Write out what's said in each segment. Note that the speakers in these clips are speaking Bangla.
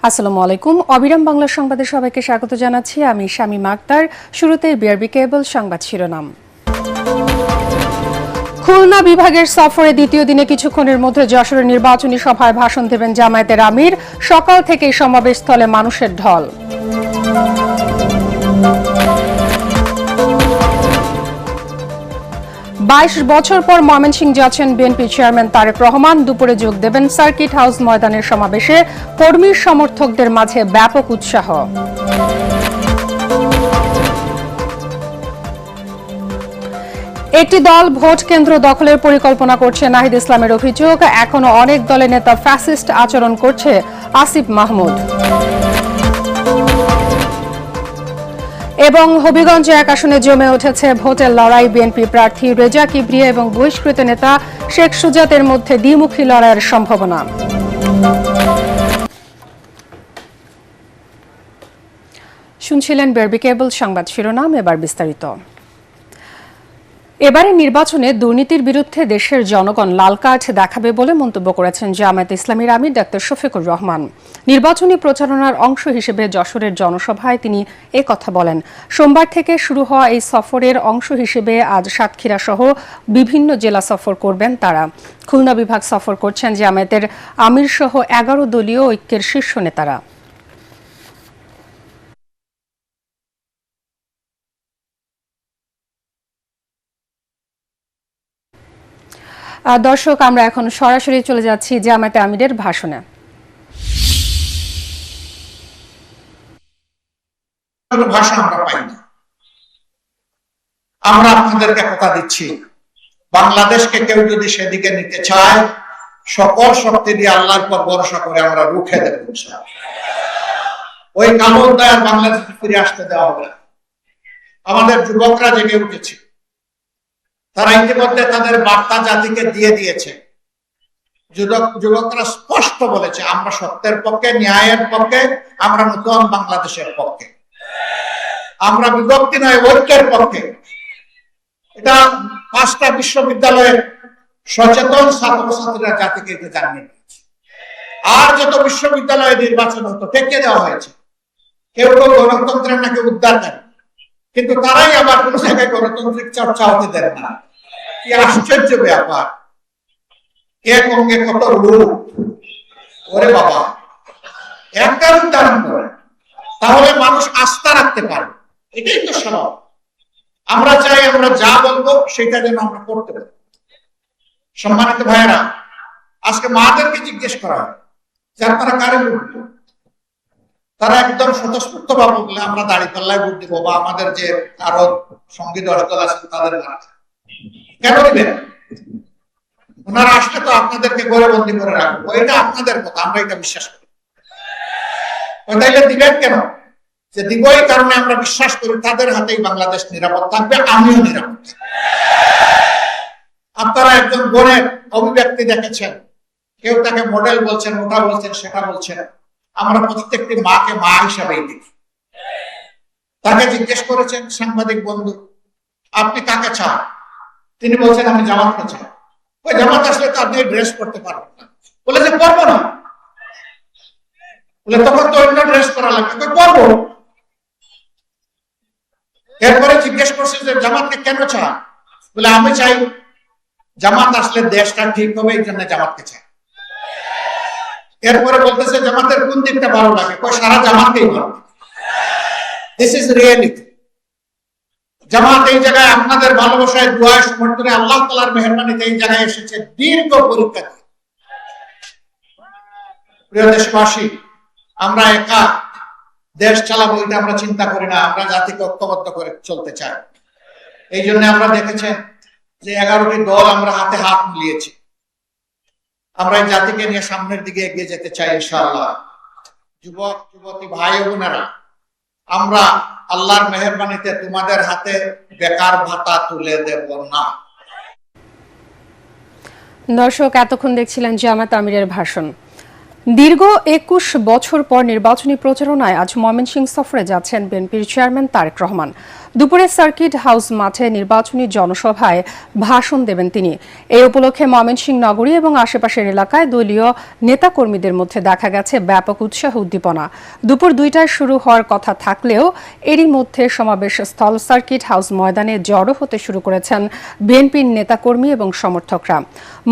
আসসালামু আলাইকুম। অবিরাম বাংলা সংবাদে সবাইকে স্বাগত জানাচ্ছি। আমি শামীমা আক্তার। শুরুতে বিআরবি কেবল সংবাদ শিরোনাম। খুলনা বিভাগের সফরে দ্বিতীয় দিনে কিছুক্ষণের মধ্যে যশোরের নির্বাচনী সভায় ভাষণ দেবেন জামায়াতের আমির। সকাল থেকেই সমাবেশস্থলে মানুষের ঢল। বাইশ বছর পর ময়মনসিংহ যাচ্ছেন বিএনপি চেয়ারম্যান তারেক রহমান। দুপুরে যোগ দেবেন সার্কিট হাউস ময়দানের সমাবেশে। কর্মী সমর্থকদের মাঝে ব্যাপক উৎসাহ। একটি দল ভোট কেন্দ্র দখলের পরিকল্পনা করছে নাহিদ ইসলামের অভিযোগ। এখনো অনেক দলের নেতা ফ্যাসিস্ট আচরণ করছে আসিফ মাহমুদ। এবং হবিগঞ্জ এক আসনে জমে উঠেছে ভোটের লড়াই। বিএনপি প্রার্থী রেজা কিবরিয়া এবং বহিষ্কৃত নেতা শেখ সুজাতের মধ্যে দ্বিমুখী লড়াইয়ের সম্ভাবনা। শুনছিলেন বিআরবি কেবল সংবাদ শিরোনাম, এবার বিস্তারিত। এবারে নির্বাচনে দুর্নীতির বিরুদ্ধে দেশের জনগণ লাল কার্ড দেখাবে বলে মন্তব্য করেছেন জামায়াতে ইসলামীর আমির ডাক্তার শফিকুর রহমান। নির্বাচনী প্রচারণার অংশ হিসেবে যশোরের জনসভায় তিনি কথা বলেন। সোমবার থেকে শুরু হওয়া এই সফরের অংশ হিসেবে আজ সাতক্ষীরা সহ বিভিন্ন জেলা সফর করবেন তারা। খুলনা বিভাগ সফর করছেন জামায়াতের আমির সহ 11 দলীয় ঐক্যের শীর্ষ নেতারা। দর্শক, আমরা এখন সরাসরি চলে যাচ্ছি জামায়াতে আমিরের ভাষণে। ভাষা আমরা পাই না। আমরা আপনাদেরকে কথা দিচ্ছি, বাংলাদেশকে কেউ যদি সেদিকে নিতে চায়, সকল শক্তি দিয়ে আল্লাহর পর ভরসা করে আমরা রুখে দেব। ওই কালো দয়ার বাংলাদেশে ফিরে আসতে দেওয়া হবে না। আমাদের যুবকরা জেগে উঠেছে, তারা ইতিমধ্যে তাদের বার্তা জাতিকে দিয়ে দিয়েছে। যুবকরা স্পষ্ট বলেছে, আমরা সত্যের পক্ষে, ন্যায়ের পক্ষে, আমরা নতুন বাংলাদেশের পক্ষে, আমরা বিভক্তি নয় ঐক্যের পক্ষে। এটা 5টা বিশ্ববিদ্যালয়ের সচেতন ছাত্রছাত্রীরা জাতিকে জানিয়ে দিয়েছে। আর যত বিশ্ববিদ্যালয়ে নির্বাচন হতো ঠেকে দেওয়া হয়েছে। কেউ কেউ গণতন্ত্রের নাকি উদ্ধার দেন, কিন্তু তারাই আবার কোন জায়গায় গণতান্ত্রিক চর্চা হতে দেন না। কি আশ্চর্য ব্যাপার! এক অঙ্গে কত রূপ! ওরে বাবা, একটা উদ্ধারণ করে তাহলে মানুষ আস্থা রাখতে পারে। এটাই তো সরল। আমরা চাই আমরা যা বলবো সেটা যেন আমরা করতে পারি। সম্মানিত ভাইয়েরা, আজকে মাদেরকে জিজ্ঞেস করা হয় যে আপনারা কারে ভোট দিবেন। তারা একদম স্বতঃস্ফূর্ত ভাবে বলে আমরা দাঁড়িপাল্লায় ভোট দিব, বা আমাদের যে আরো সঙ্গী 10 দল আছে তাদের মাঝে। কেন দিবেন? ওনারা আসলে তো আপনাদেরকে ঘরে বন্দি করে রাখবো, এটা আপনাদের কথা, আমরা এটা বিশ্বাস করি। তাইলে দিবেন কেন? যে দিব এই কারণে আমরা বিশ্বাস করি তাদের হাতেই বাংলাদেশ নিরাপদ থাকবে, আমিও নিরাপদ। আপনারা একজন বোনের অভিব্যক্তি দেখেছেন, কেউ তাকে মডেল বলছেন, ওটা বলছেন, সেটা বলছেন। আমরা প্রত্যেকটি মাকে মা হিসাবেই দেখি। তাকে জিজ্ঞেস করেছেন সাংবাদিক বন্ধু, আপনি কাকে চান? তিনি বলছেন আমি জামাতকে চাই। ওই জামাত আসলে তো আপনি ড্রেস করতে পারবেন না। বলে যে পরবো না। বলে তখন তো অন্য ড্রেস করা লাগবে, পরবো। এরপরে জিজ্ঞেস করছে যে জামাতকে কেন চান? বলে আমি চাই জামাত আসলে দেশটা ঠিক হবে, এই জন্য জামাতকে চাই। এরপরে বলতেছে জামাতের কোন দিকটা ভালো লাগে? সারা জামাতকেই ভালো লাগে। This is reality. জামাত এই জায়গায় আপনাদের ভালোবাসায়, দোয়ায়, সমর্থনে, আল্লাহ তাআলার মেহেরবানিতে এই জায়গায় এসেছে দীর্ঘ পরীক্ষা দিয়ে। প্রিয় দেশবাসী, আমরা একা দেশ চালাবো এটা আমরা চিন্তা করি না, আমরা জাতিকে ঐক্যবদ্ধ করে চলতে চাই। এই জন্য আমরা দেখেছেন যে 11টি দল আমরা হাতে হাত মিলিয়েছি। আমরা এই জাতিকে নিয়ে সামনের দিকে এগিয়ে যেতে চাই ইনশাআল্লাহ। যুবক যুবতী ভাই বোনেরা, আমরা আল্লাহর মেহেরবানিতে তোমাদের হাতে বেকার ভাতা তুলে দেব না। দর্শক, এতক্ষণ দেখছিলেন জামায়াতে আমিরের ভাষণ। দীর্ঘ 21 বছর পর নির্বাচনী প্রচারণায় আজ ময়মনসিংহ সফরে যাচ্ছেন বিএনপির চেয়ারম্যান তারেক রহমান। দুপুরে সার্কিট হাউস মাঠে নির্বাচনী জনসভায় ভাষণ দেবেন তিনি। এই উপলক্ষে ময়মনসিংহ নগরী এবং আশেপাশের এলাকায় দলীয় নেতাকর্মীদের মধ্যে দেখা গেছে ব্যাপক উৎসাহ উদ্দীপনা। দুপুর 2টায় শুরু হওয়ার কথা থাকলেও এরই মধ্যে সমাবেশ স্থল সার্কিট হাউস ময়দানে জড়ো হতে শুরু করেছেন বিএনপির নেতাকর্মী এবং সমর্থকরা।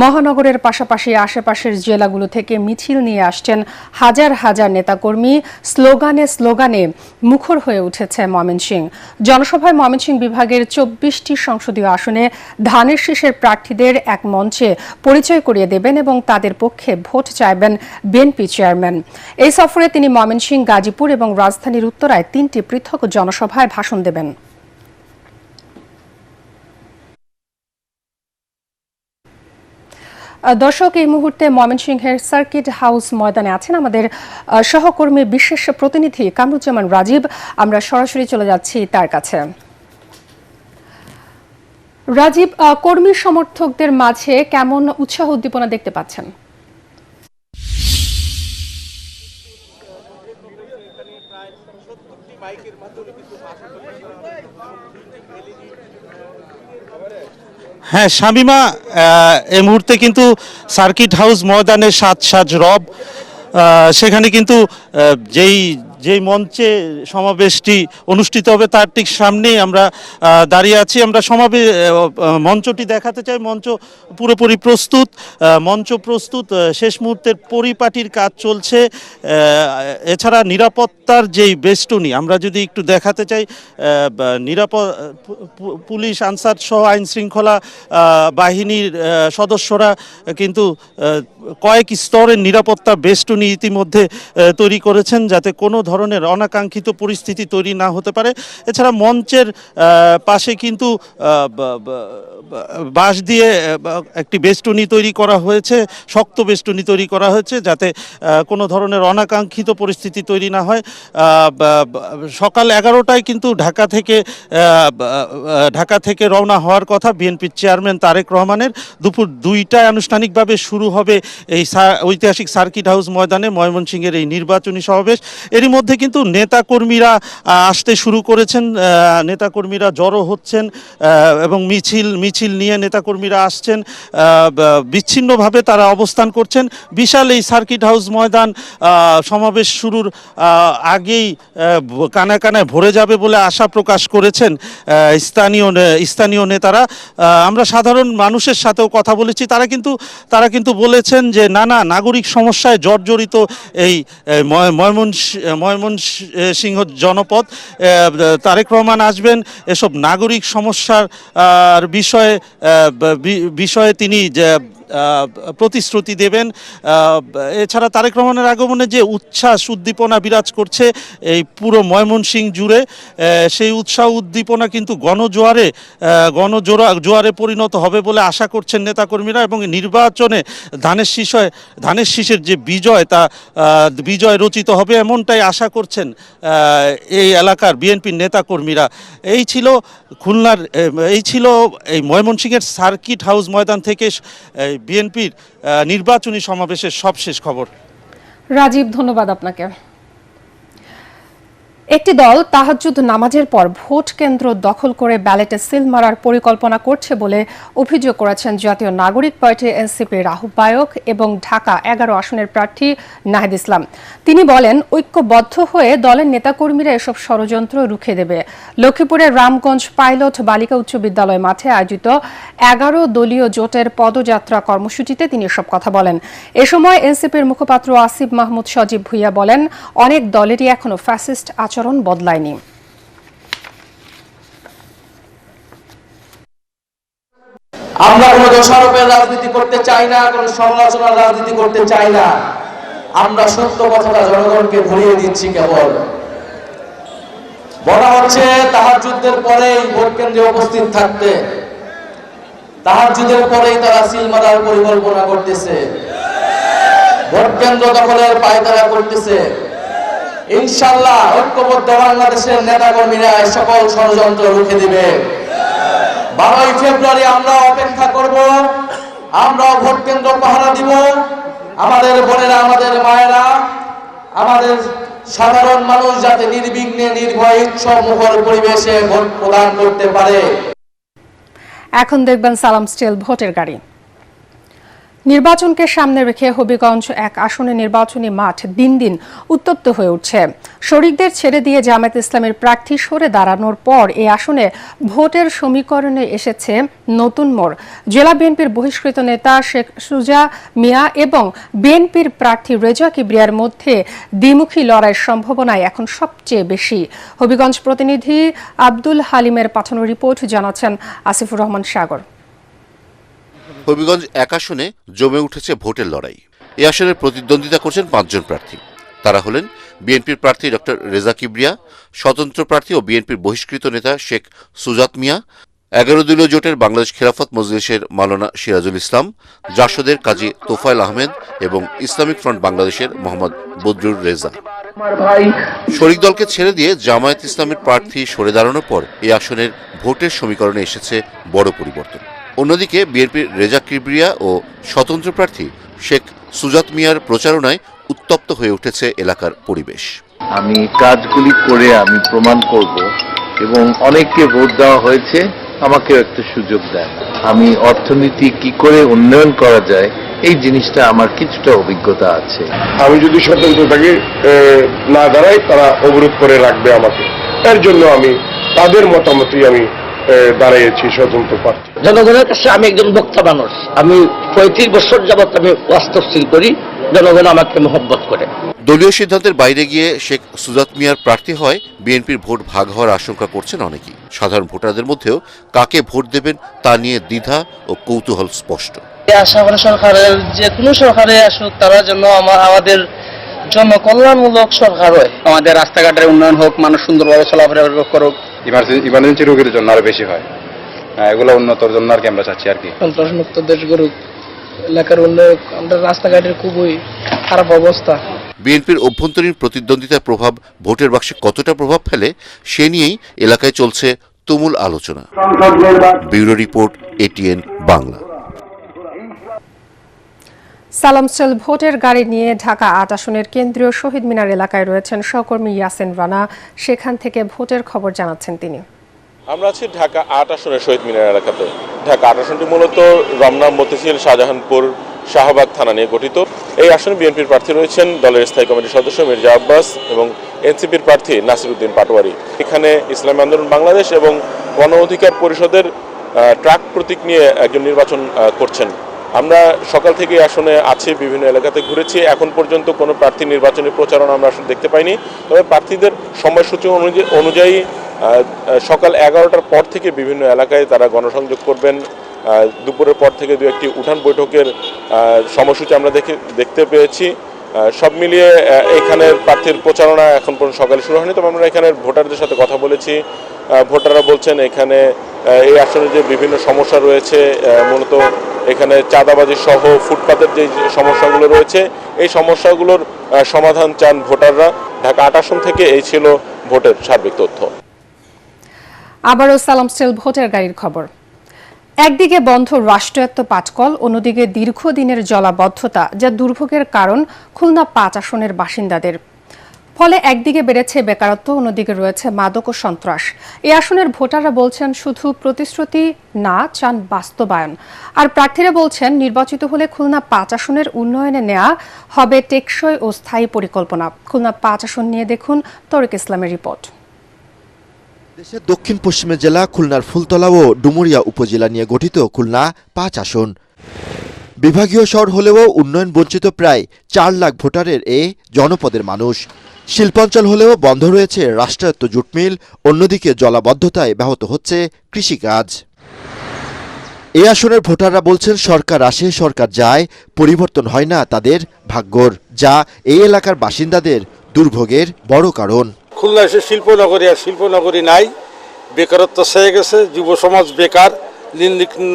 মহানগরের পাশাপাশি আশেপাশের জেলাগুলো থেকে মিছিল নিয়ে আসছেন হাজার হাজার নেতাকর্মী। স্লোগানে স্লোগানে মুখর হয়ে উঠেছে ময়মনসিংহ। জনসভায় ময়মনসিংহ বিভাগের 24টি সংসদীয় আসনে ধানের শীষের প্রার্থীদের এক মঞ্চে পরিচয় করিয়ে দেবেন এবং তাদের পক্ষে ভোট চাইবেন বিএনপি চেয়ারম্যান। এই সফরে তিনি ময়মনসিংহ, গাজীপুর এবং রাজধানীর উত্তরায় 3টি পৃথক জনসভায় ভাষণ দেবেন। দর্শক, এই মুহূর্তে ময়মনসিংহের সার্কিট হাউস ময়দানে আছেন আমাদের সহকর্মী বিশেষ প্রতিনিধি কামরুজ্জামান রাজীব। আমরা সরাসরি চলে যাচ্ছি তার কাছে। রাজীব, কর্মী সমর্থকদের মাঝে কেমন উৎসাহ উদ্দীপনা দেখতে পাচ্ছেন? হ্যাঁ শামিমা, এই মুহূর্তে কিন্তু সার্কিট হাউস ময়দানে সাজ রব। সেখানে কিন্তু যেই মঞ্চে সমাবেশটি অনুষ্ঠিত হবে তার ঠিক সামনেই আমরা দাঁড়িয়ে আছি। আমরা মঞ্চটি দেখাতে চাই। মঞ্চ পুরোপুরি প্রস্তুত, মঞ্চ প্রস্তুত, শেষ মুহূর্তের পরিপাটির কাজ চলছে। এছাড়া নিরাপত্তার যেই বেষ্টনী আমরা যদি একটু দেখাতে চাই, পুলিশ, আনসার সহ আইন শৃঙ্খলা বাহিনীর সদস্যরা কিন্তু কয়েক স্তরের নিরাপত্তা বেষ্টনী ইতিমধ্যে তৈরি করেছেন যাতে কোনো ধরনের অনাকাঙ্ক্ষিত পরিস্থিতি তৈরি না হতে পারে। এছাড়া মঞ্চের পাশে কিন্তু বাঁশ দিয়ে একটি বেষ্টনী তৈরি করা হয়েছে, শক্ত বেষ্টনী তৈরি করা হয়েছে যাতে কোনো ধরনের অনাকাঙ্ক্ষিত পরিস্থিতি তৈরি না হয়। সকাল 11টায় কিন্তু ঢাকা থেকে রওনা হওয়ার কথা বিএনপির চেয়ারম্যান তারেক রহমানের। দুপুর 2টায় আনুষ্ঠানিকভাবে শুরু হবে এই ঐতিহাসিক সার্কিট হাউস ময়দানে ময়মনসিংহের এই নির্বাচনী সমাবেশ। এরই মধ্যে কিন্তু নেতাকর্মীরা আসতে শুরু করেছেন, নেতাকর্মীরা জড়ো হচ্ছেন এবং মিছিল নিয়ে নেতাকর্মীরা আসছেন। বিচ্ছিন্নভাবে তারা অবস্থান করছেন। বিশাল এই সার্কিট হাউস ময়দান সমাবেশ শুরুর আগেই কানায় কানায় ভরে যাবে বলে আশা প্রকাশ করেছেন স্থানীয় নেতারা। আমরা সাধারণ মানুষের সাথেও কথা বলেছি, তারা কিন্তু বলেছেন যে নানা নাগরিক সমস্যায় জর্জরিত এই ময়মনসিংহ জনপদ। তারেক রহমান আসবেন, এসব নাগরিক সমস্যার বিষয়ে তিনি প্রতিশ্রুতি দেবেন। এছাড়া তারেক রহমানের আগমনে যে উচ্ছ্বাস উদ্দীপনা বিরাজ করছে এই পুরো ময়মনসিংহ জুড়ে, সেই উৎসাহ উদ্দীপনা কিন্তু গণজোয়ারে পরিণত হবে বলে আশা করছেন নেতাকর্মীরা। এবং নির্বাচনে ধানের শীষের যে বিজয় রচিত হবে এমনটাই আশা করছেন এই এলাকার বিএনপির নেতাকর্মীরা। এই ছিল এই ময়মনসিংহের সার্কিট হাউস ময়দান থেকে বিএনপির নির্বাচনী সমাবেশের সবশেষ খবর। রাজীব, ধন্যবাদ আপনাকে। একটি দল তাহাজ্জুদ নামাজের পর ভোট কেন্দ্র দখল করে ব্যালটে সিল মারার পরিকল্পনা করছে বলে অভিযোগ করেছেন জাতীয় নাগরিক পার্টি এনসিপির আহ্বায়ক এবং ঢাকা 11 আসনের প্রার্থী নাহিদ ইসলাম। তিনি বলেন, ঐক্যবদ্ধ হয়ে দলের নেতাকর্মীরা এসব ষড়যন্ত্র রুখে দেবে। লক্ষ্মীপুরের রামগঞ্জ পাইলট বালিকা উচ্চ বিদ্যালয় মাঠে আয়োজিত 11 দলীয় জোটের পদযাত্রা কর্মসূচিতে তিনি এসব কথা বলেন। এ সময় এনসিপির মুখপাত্র আসিফ মাহমুদ সজীব ভুইয়া বলেন, অনেক দলেরই এখনো ফ্যাসিস্ট আচরণ বদলায়নি। আমরা কোনো দোষারোপের রাজনীতি করতে চাই না, কোনো সমালোচনার রাজনীতি করতে চাই না। আমরা সত্য কথাটা জনগণকে ভুলিয়ে দিচ্ছি। কেবল বলা হচ্ছে তাহাজ্জুদের পরেই ভোট কেন্দ্রে উপস্থিত থাকতে, তাহাজ্জুদের পরেই তারা সিল মারার পরিকল্পনা করতেছে, ভোট কেন্দ্র দখলের পায়তারা করতেছে। ইনশাআল্লাহ ঐক্যবদ্ধ বাংলাদেশের নেতাকর্মীরা সকল ষড়যন্ত্র রুখে দিবে। 12ই ফেব্রুয়ারি আমরা অপেক্ষা করব, আমরা ভোট কেন্দ্র পাহারা দিব। আমাদের বোনেরা, আমাদের মায়েরা আমাদের সাধারণ মানুষ যাতে নির্বিঘ্নে নির্ভয়ে উৎসব মুখর পরিবেশে ভোট প্রদান করতে পারে। এখন দেখবেন সালাম স্টিল ভোটের গাড়ি। নির্বাচনকে সামনে রেখে হবিগঞ্জ এক আসনে নির্বাচনী মাঠ দিন দিন উত্তপ্ত হয়ে উঠছে। শরিকদের ছেড়ে দিয়ে জামায়াত ইসলামের প্রার্থী সরে দাঁড়ানোর পর এই আসনে ভোটের সমীকরণে এসেছে নতুন মোড়। জেলা বিএনপির বহিষ্কৃত নেতা শেখ সুজা মিয়া এবং বিএনপির প্রার্থী রেজা কিবরিয়ার মধ্যে দ্বিমুখী লড়াইয়ের সম্ভাবনায় এখন সবচেয়ে বেশি। হবিগঞ্জ প্রতিনিধি আব্দুল হালিমের পাঠানো রিপোর্ট জানাচ্ছেন আসিফুর রহমান সাগর। হবিগঞ্জ এক আসনে জমে উঠেছে ভোটের লড়াই। এই আসনে প্রতিদ্বন্দ্বিতা করছেন 5 জন প্রার্থী। তারা হলেন বিএনপির প্রার্থী ডক্টর রেজা কিবরিয়া, স্বতন্ত্র প্রার্থী ও বিএনপির বহিষ্কৃত নেতা শেখ সুজাত মিয়া, 11 দলীয় জোটের বাংলাদেশ খেলাফত মজলিসের মাওলানা সিরাজুল ইসলাম, জাসদের কাজী তোফায়েল আহমেদ এবং ইসলামিক ফ্রন্ট বাংলাদেশের মোহাম্মদ বদরুর রেজা। শরিক দলকে ছেড়ে দিয়ে জামায়াত ইসলামের প্রার্থী সরে দাঁড়ানোর পর এই আসনের ভোটের সমীকরণে এসেছে বড় পরিবর্তন। অন্যদিকে বিএনপির রেজা কিবরিয়া ও স্বতন্ত্র প্রার্থী শেখ সুজাত মিয়ার প্রচারণায় উত্তপ্ত হয়ে উঠেছে এলাকার পরিবেশ। আমি কাজগুলি করে আমি প্রমাণ করব এবং অনেককে ভোট দেওয়া হয়েছে, আমাকেও একটা সুযোগ দেন। আমি অর্থনীতি কি করে উন্নয়ন করা যায় এই জিনিসটা আমার কিছুটা অভিজ্ঞতা আছে। আমি যদি স্বতন্ত্রতাকে না দাঁড়াই তারা অবরোধ করে রাখবে আমাকে, এর জন্য আমি তাদের মতামতই আমি দাঁড়িয়েছি স্বতন্ত্র প্রার্থী। জনগণের কাছে আমি একজন বক্তা মানুষ। আমি 35 বছর যাবৎ আমি বাস্তবশীল করি, জনগণ আমাকে মহব্বত করে। দলীয় সিদ্ধান্তের বাইরে গিয়ে শেখ সুজাত মিয়ার প্রার্থী হয় বিএনপির ভোট ভাগ হওয়ার আশঙ্কা করছেন অনেকেই। সাধারণ ভোটারদের মধ্যেও কাকে ভোট দেবেন তা নিয়ে দ্বিধা ও কৌতূহল স্পষ্ট। আশা করি সরকারের যে কোনো সরকারে আসুক, তারা যেন আমাদের জনকল্যাণমূলক সরকার হয়। আমাদের রাস্তাঘাটের উন্নয়ন হোক, মানুষ সুন্দরভাবে চলাফেরা করুক, ইমার্জেন্সি রোগীর জন্য আরো বেশি হয়, এগুলো উন্নতর জন্য আর কি আমরা চাচ্ছি আর কি। সন্ত্রাসমুক্ত দেশ গড়ুক, এলাকার উন্নয়ন। আমরা রাস্তাঘাটের খুবই খারাপ অবস্থা। বিএনপির অভ্যন্তরীণ প্রতিদ্বন্দ্বিতার প্রভাব ভোটের বাক্সে কতটা প্রভাব ফেলে সে নিয়েই এলাকায় চলছে তুমুল আলোচনা। Bureau report, ATN Bangla. সালাম স্টিল ভোটের গাড়ি নিয়ে ঢাকা 8 আসনের কেন্দ্রীয় শহীদ মিনার এলাকায় রয়েছেন সহকর্মী ইয়াসিন রানা। সেখান থেকে ভোটের খবর জানাচ্ছেন তিনি। আমরা আছি ঢাকা 8 আসনের শহীদ মিনার এলাকাতে। ঢাকা 8 আসনটি মূলত রমনা, মতিঝিল, শাহজাহানপুর, শাহবাগ থানা নিয়ে গঠিত। এই আসনে বিএনপির প্রার্থী রয়েছেন দলের স্থায়ী কমিটির সদস্য মির্জা আব্বাস এবং এনসিপির প্রার্থী নাসিরউদ্দিন পাটোয়ারি। এখানে ইসলামী আন্দোলন বাংলাদেশ এবং গণ অধিকার পরিষদের ট্রাক প্রতীক নিয়ে একজন নির্বাচন করছেন। আমরা সকাল থেকে আসনে আছি, বিভিন্ন এলাকাতে ঘুরেছি। এখন পর্যন্ত কোনো প্রার্থী নির্বাচনী প্রচারণা আমরা আসলে দেখতে পাইনি। তবে প্রার্থীদের সময়সূচি অনুযায়ী সকাল 11টার পর থেকে বিভিন্ন এলাকায় তারা গণসংযোগ করবেন। দুপুরের পর থেকে 2-1টি উঠান বৈঠকের সময়সূচি আমরা দেখতে পেয়েছি। সব মিলিয়ে এখানের প্রার্থীর প্রচারণা এখন পর্যন্ত সকালে শুরু হয়নি। তবে আমরা এখানের ভোটারদের সাথে কথা বলেছি। ভোটাররা বলছেন এখানে এই আসনে যে বিভিন্ন সমস্যা রয়েছে, মূলত এখানে চাঁদাবাজি সহ ফুটপাতের যে সমস্যাগুলো রয়েছে, এই সমস্যাগুলোর সমাধান চান ভোটাররা। ঢাকা 8 আসন থেকে এই ছিল ভোটের সার্বিক তথ্য। আবারও সালাম স্টিল ভোটের গাড়ির খবর। একদিকে বন্ধ রাষ্ট্রায়ত্ত পাটকল, অন্যদিকে দীর্ঘদিনের জলাবদ্ধতা যা দুর্ভোগের কারণ খুলনা 5 আসনের বাসিন্দাদের। ফলে একদিকে বেড়েছে বেকারত্ব, অন্যদিকে রয়েছে মাদক ও সন্ত্রাস। এই আসনের ভোটাররা বলছেন শুধু প্রতিশ্রুতি না, চান বাস্তবায়ন। আর প্রার্থীরা বলছেন নির্বাচিত হলে খুলনা 5 আসনের উন্নয়নে নেওয়া হবে টেকসই ও স্থায়ী পরিকল্পনা। খুলনা 5 আসন নিয়ে দেখুন তরিক ইসলামের রিপোর্ট। দেশের দক্ষিণ পশ্চিমে জেলা খুলনার ফুলতলা ও ডুমুরিয়া উপজেলা নিয়ে গঠিত খুলনা 5 আসন। বিভাগীয় শহর হলেও উন্নয়ন বঞ্চিত প্রায় 4 লাখ ভোটারের এ জনপদের মানুষ। শিল্পাঞ্চল হলেও বন্ধ রয়েছে রাষ্ট্রায়ত্ত জুট মিল, অন্যদিকে জলাবদ্ধতায় ব্যাহত হচ্ছে কৃষিকাজ। এই আসনের ভোটাররা বলছেন সরকার আসে সরকার যায়, পরিবর্তন হয় না তাদের ভাগ্যর, যা এই এলাকার বাসিন্দাদের দুর্ভোগের বড় কারণ। খুলনা এসে শিল্পনগরী আর শিল্পনগরী নাই, বেকারত্ব ছেয়ে গেছে, যুব সমাজ বেকার,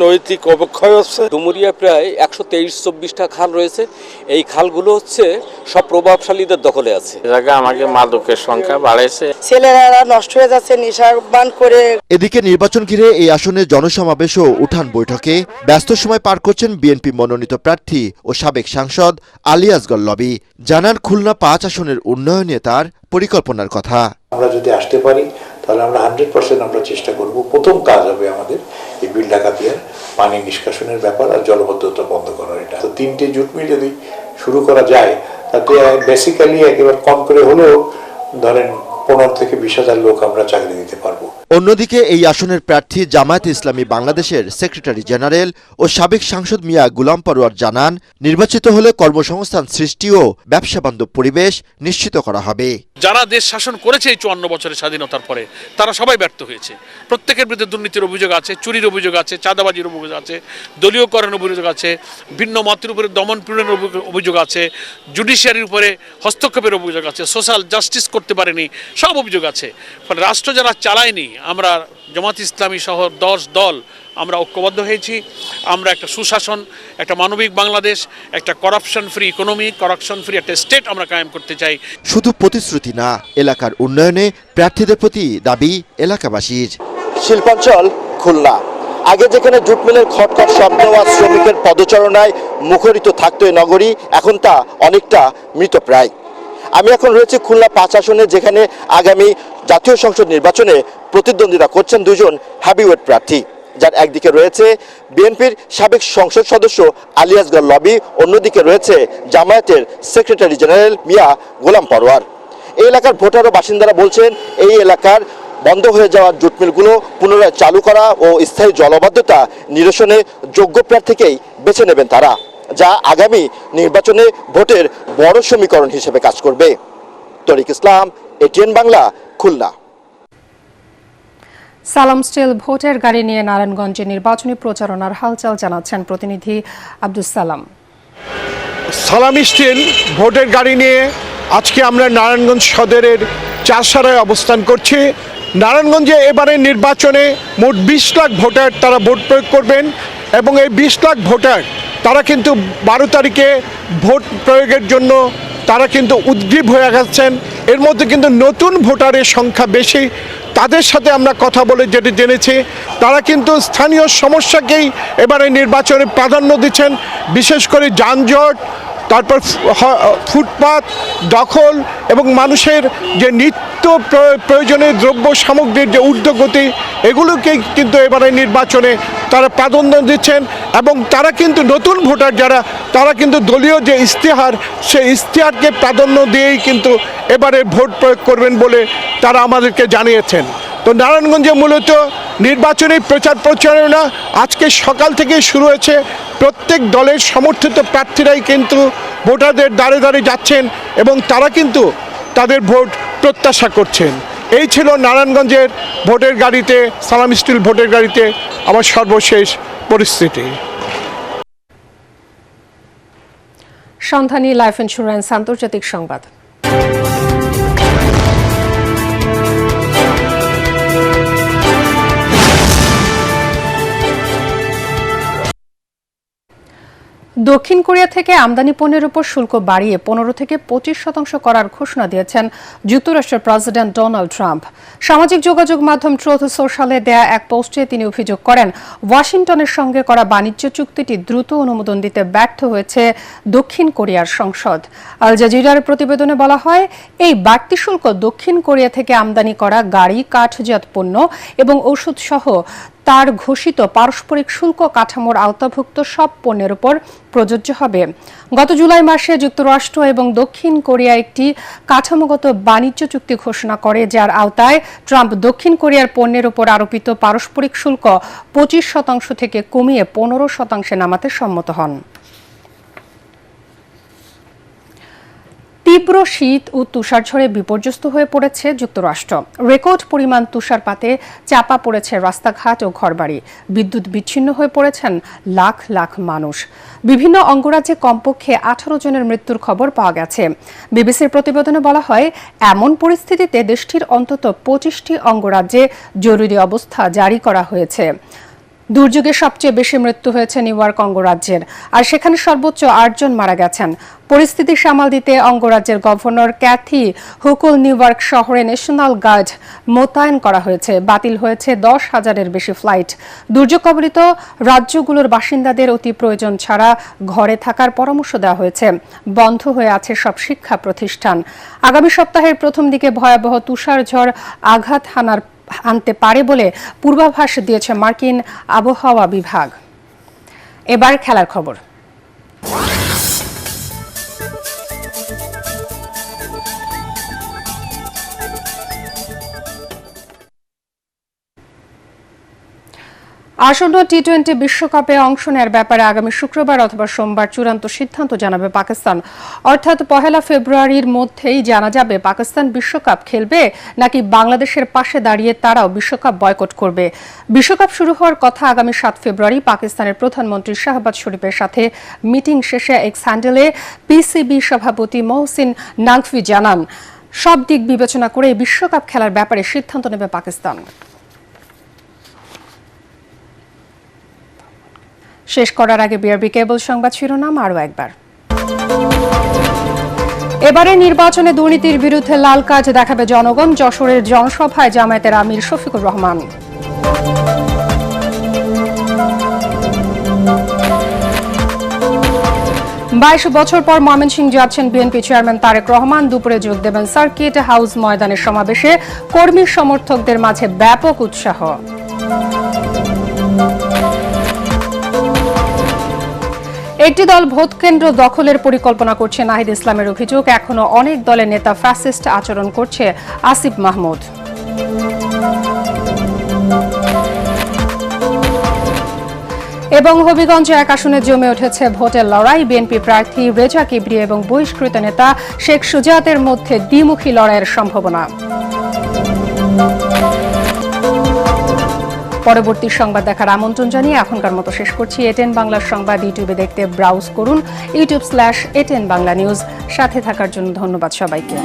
নৈতিক অবক্ষয় হচ্ছে। ডুমুরিয়া প্রায় 123-24টা খাল রয়েছে। এই খালগুলো হচ্ছে সব প্রভাবশালীদের দখলে আছে। জায়গায় আমাকে মাদকের সংখ্যা বাড়াইছে, ছেলেরা নষ্ট হয়ে যাচ্ছে নেশার পান করে। এদিকে নির্বাচন ঘিরে এই আসনে জনসমাবেশ ও উঠান বৈঠকে ব্যস্ত সময় পার করছেন বিএনপি মনোনীত প্রার্থী ও সাবেক সাংসদ আলী আসগর লবি। জানান খুলনা 5 আসনের উন্নয়নে তার পরিকল্পনার কথা। আমরা যদি আসতে পারি তাহলে আমরা 100% আমরা চেষ্টা করব। প্রথম কাজ হবে আমাদের এই বিল ডাকাতিয়ার পানি নিষ্কাশনের ব্যাপার আর জলবদ্ধতা বন্ধ করার। এটা তো 3টে জুট মিল যদি শুরু করা যায় তাতে বেসিক্যালি একেবারে কম করে হলেও ধরেন 15 থেকে 20,000 লোক আমরা চাকরি দিতে পারবো। অন্যদিকে এই আসনের প্রার্থী জামায়াতে ইসলামী বাংলাদেশের সেক্রেটারি জেনারেল ও সাবেক সাংসদ মিয়া গুলাম পরোয়ার জানান, নির্বাচিত হলে কর্মসংস্থান সৃষ্টি ও ব্যবসা বান্ধব পরিবেশ নিশ্চিত করা হবে। যারা দেশ শাসন করেছে এই 54 বছরের স্বাধীনতার পরে তারা সবাই ব্যর্থ হয়েছে। প্রত্যেকের বিরুদ্ধে দুর্নীতির অভিযোগ আছে, চুরির অভিযোগ আছে, চাঁদাবাজির অভিযোগ আছে, দলীয়করণের অভিযোগ আছে, ভিন্ন মতের উপরে দমন পীড়নের অভিযোগ আছে, জুডিশিয়ারির উপরে হস্তক্ষেপের অভিযোগ আছে, সোশ্যাল জাস্টিস করতে পারেনি, সব অভিযোগ আছে। ফলে রাষ্ট্র যারা চালায়নি, আমরা জামাত ইসলামী সহ 10 দল আমরা ঐক্যবদ্ধ হয়েছি। আমরা একটা সুশাসন, একটা মানবিক বাংলাদেশ, একটা corruption free economy, corruption free একটা স্টেট আমরা কায়েম করতে চাই। শুধু প্রতিশ্রুতি না, এলাকার উন্নয়নে প্রার্থীদের প্রতি দাবি এলাকাবাসীর। শিল্পাঞ্চল খুলনা, আগে যেখানে জুট মিলের খটখট শব্দ আর শ্রমিকের পদচারণায় মুখরিত থাকতো এই নগরী, এখন তা অনেকটা মৃতপ্রায়। আমি এখন রয়েছে খুলনা 5 আসনে, যেখানে আগামী জাতীয় সংসদ নির্বাচনে প্রতিদ্বন্দ্বিতা করছেন 2 জন হেভিওয়েট প্রার্থী, যার একদিকে রয়েছে বিএনপির সাবেক সংসদ সদস্য আলী আসগর লবি, অন্যদিকে রয়েছে জামায়াতের সেক্রেটারি জেনারেল মিয়া গোলাম পরোয়ার। এই এলাকার ভোটার ও বাসিন্দারা বলছেন এই এলাকার বন্ধ হয়ে যাওয়া জুট মিলগুলো পুনরায় চালু করা ও স্থায়ী জলাবদ্ধতা নিরসনে যোগ্য প্রার্থীকেই বেছে নেবেন তারা, যা আগামী নির্বাচনে ভোটের বড় সমীকরণ হিসেবে কাজ করবে। তরিক ইসলাম, এটিএন বাংলা, খুলনা। সালাম স্টিল ভোটের গাড়ি নিয়ে নারায়ণগঞ্জে নির্বাচনী প্রচারণার হালচাল জানাচ্ছেন প্রতিনিধি আব্দুল সালাম। সালাম স্টিল ভোটের গাড়ি নিয়ে আজকে আমরা নারায়ণগঞ্জ সদরের চারসারায় অবস্থান করছি। নারায়ণগঞ্জে এবারে নির্বাচনে মোট 20 লাখ ভোটার তারা ভোট প্রয়োগ করবেন এবং এই 20 লাখ ভোটার তারা কিন্তু 12 তারিখে ভোট প্রয়োগের জন্য তারা কিন্তু উদ্গ্রীব হয়ে গেছেন। এর মধ্যে কিন্তু নতুন ভোটারের সংখ্যা বেশি। তাদের সাথে আমরা কথা বলে যেটা জেনেছি, তারা কিন্তু স্থানীয় সমস্যাকেই এবারে নির্বাচনে প্রাধান্য দিচ্ছেন, বিশেষ করে যানজট, তারপর ফুটপাত দখল এবং মানুষের যে নিত্য প্রয়োজনীয় দ্রব্য সামগ্রীর যে ঊর্ধ্বগতি, এগুলোকেই কিন্তু এবারে নির্বাচনে তারা প্রাধান্য দিচ্ছেন। এবং তারা কিন্তু নতুন ভোটার যারা, তারা কিন্তু দলীয় যে ইশতেহার, সেই ইশতেহারকে প্রাধান্য দিয়েই কিন্তু এবারে ভোট প্রয়োগ করবেন বলে তারা আমাদেরকে জানিয়েছেন। তো নারায়ণগঞ্জে মূলত নির্বাচনী প্রচার প্রচারণা আজকে সকাল থেকে শুরু হয়েছে। প্রত্যেক দলের সমর্থিত প্রার্থীরাই কিন্তু ভোটারদের দ্বারে দ্বারে যাচ্ছেন এবং তারা কিন্তু তাদের ভোট প্রত্যাশা করছেন। এই ছিল নারায়ণগঞ্জের ভোটের গাড়িতে, সালাম স্টিল ভোটের গাড়িতে আমার সর্বশেষ পরিস্থিতি। সন্ধানী লাইফ ইন্স্যুরেন্স আন্তর্জাতিক সংবাদ। দক্ষিণ কোরিয়া থেকে আমদানি পণ্যের উপর শুল্ক বাড়িয়ে 15 থেকে 25% করার ঘোষণা দিয়েছেন যুক্তরাষ্ট্রের প্রেসিডেন্ট ডোনাল্ড ট্রাম্প। সামাজিক যোগাযোগ মাধ্যম ট্রুথ সোশ্যালে দেয়া এক পোস্টে তিনি অভিযোগ করেন, ওয়াশিংটনের সঙ্গে করা বাণিজ্য চুক্তিটি দ্রুত অনুমোদন দিতে ব্যর্থ হয়েছে দক্ষিণ কোরিয়ার সংসদ। আল জাজিরার প্রতিবেদনে বলা হয়, এই বাড়তি শুল্ক দক্ষিণ কোরিয়া থেকে আমদানি করা গাড়ি, কাঠজাত পণ্য এবং ওষুধ সহ তার ঘোষিত পারস্পরিক শুল্ক কাঠামোর আওতাভুক্ত সব পণ্যের উপর প্রযোজ্য হবে। গত জুলাই মাসে যুক্তরাষ্ট্র এবং দক্ষিণ কোরিয়া একটি কাঠামোগত বাণিজ্য চুক্তি ঘোষণা করে, যার আওতায় ট্রাম্প দক্ষিণ কোরিয়ার পণ্যের উপর আরোপিত পারস্পরিক শুল্ক 25% থেকে কমিয়ে 15% নামাতে সম্মত হন। তীব্র শীত ও তুষারঝড়ে বিপর্যস্ত হয়ে পড়েছে যুক্তরাষ্ট্র। রেকর্ড পরিমাণ তুষারপাতে চাপা পড়েছে রাস্তাঘাট ও ঘরবাড়ি। বিদ্যুৎ বিচ্ছিন্ন হয়ে পড়েছেন লাখ লাখ মানুষ। বিভিন্ন অঙ্গরাজ্যে কমপক্ষে 18 জনের মৃত্যুর খবর পাওয়া গেছে। বিবিসির প্রতিবেদনে বলা হয়, এমন পরিস্থিতিতে দেশটির অন্তত 25টি অঙ্গরাজ্যে জরুরি অবস্থা জারি করা হয়েছে। দুর্যোগে সবচেয়ে বেশি মৃত্যু হয়েছে নিউ ইয়র্ক অঙ্গরাজ্যের, আর সেখানে সর্বোচ্চ ৮ জন মারা গেছেন। পরিস্থিতি সামাল দিতে অঙ্গরাজ্যের গভর্নর ক্যাথি হুকুল নিউ ইয়র্ক শহরে ন্যাশনাল গার্ড মোতায়েন করা হয়েছে। বাতিল হয়েছে 10,000-এর বেশি ফ্লাইট। দুর্যোগ কবলিত রাজ্যগুলোর বাসিন্দাদের অতি প্রয়োজন ছাড়া ঘরে থাকার পরামর্শ দেওয়া হয়েছে। বন্ধ হয়ে আছে সব শিক্ষা প্রতিষ্ঠান। আগামী সপ্তাহের প্রথম দিকে ভয়াবহ তুষারঝড় আঘাত আনতে পারে বলে পূর্বাভাস দিয়েছে মার্কিন আবহাওয়া বিভাগ। এবার খেলার খবর। আসন্ন টি-20 বিশ্বকাপে অংশ নেওয়ার ব্যাপারে আগামী শুক্রবার অথবা সোমবার চূড়ান্ত সিদ্ধান্ত জানাবে পাকিস্তান। অর্থাৎ 1 ফেব্রুয়ারির মধ্যেই জানা যাবে পাকিস্তান বিশ্বকাপ খেলবে নাকি বাংলাদেশের পাশে দাঁড়িয়ে তারাও বিশ্বকাপ বয়কট করবে। বিশ্বকাপ শুরু হওয়ার কথা আগামী 7 ফেব্রুয়ারি। পাকিস্তানের প্রধানমন্ত্রী শাহবাজ শরীফের সাথে মিটিং শেষে এক্স হ্যান্ডেলে পিসিবি সভাপতি মহসিন নাকভি জানান, সব দিক বিবেচনা করে বিশ্বকাপ খেলার ব্যাপারে সিদ্ধান্ত নেবে পাকিস্তান। শেষ করার আগে বিআরবি কেবল সংবাদ শিরোনাম আরও একবার। এবারে নির্বাচনে দুর্নীতির বিরুদ্ধে লাল কাজ দেখাবে জনগণ। যশোরের জনসভায় জামায়াতের আমির শফিকুর রহমান। 22 বছর পর ময়মনসিংহ যাচ্ছেন বিএনপি চেয়ারম্যান তারেক রহমান। দুপুরে যোগ দেবেন সার্কিট হাউস ময়দানের সমাবেশে। কর্মী সমর্থকদের মাঝে ব্যাপক উৎসাহ। একটি দল ভোট কেন্দ্র দখলের পরিকল্পনা করছে নাহিদ ইসলামের অভিযোগ। এখনো অনেক দলের নেতা ফ্যাসিস্ট আচরণ করছে আসিফ মাহমুদ। এবং হবিগঞ্জে 1 আসনে জমে উঠেছে ভোটের লড়াই। বিএনপি প্রার্থী রেজা কিবরিয়া এবং বহিষ্কৃত নেতা শেখ সুজাতের মধ্যে দ্বিমুখী লড়াইয়ের সম্ভাবনা। পরবর্তী সংবাদ দেখার আমন্ত্রণ জানিয়ে এখনকার মতো শেষ করছি। এটেন বাংলার সংবাদ ইউটিউবে দেখতে ব্রাউজ করুন youtube/ATN বাংলা নিউজ। সাথে থাকার জন্য ধন্যবাদ সবাইকে।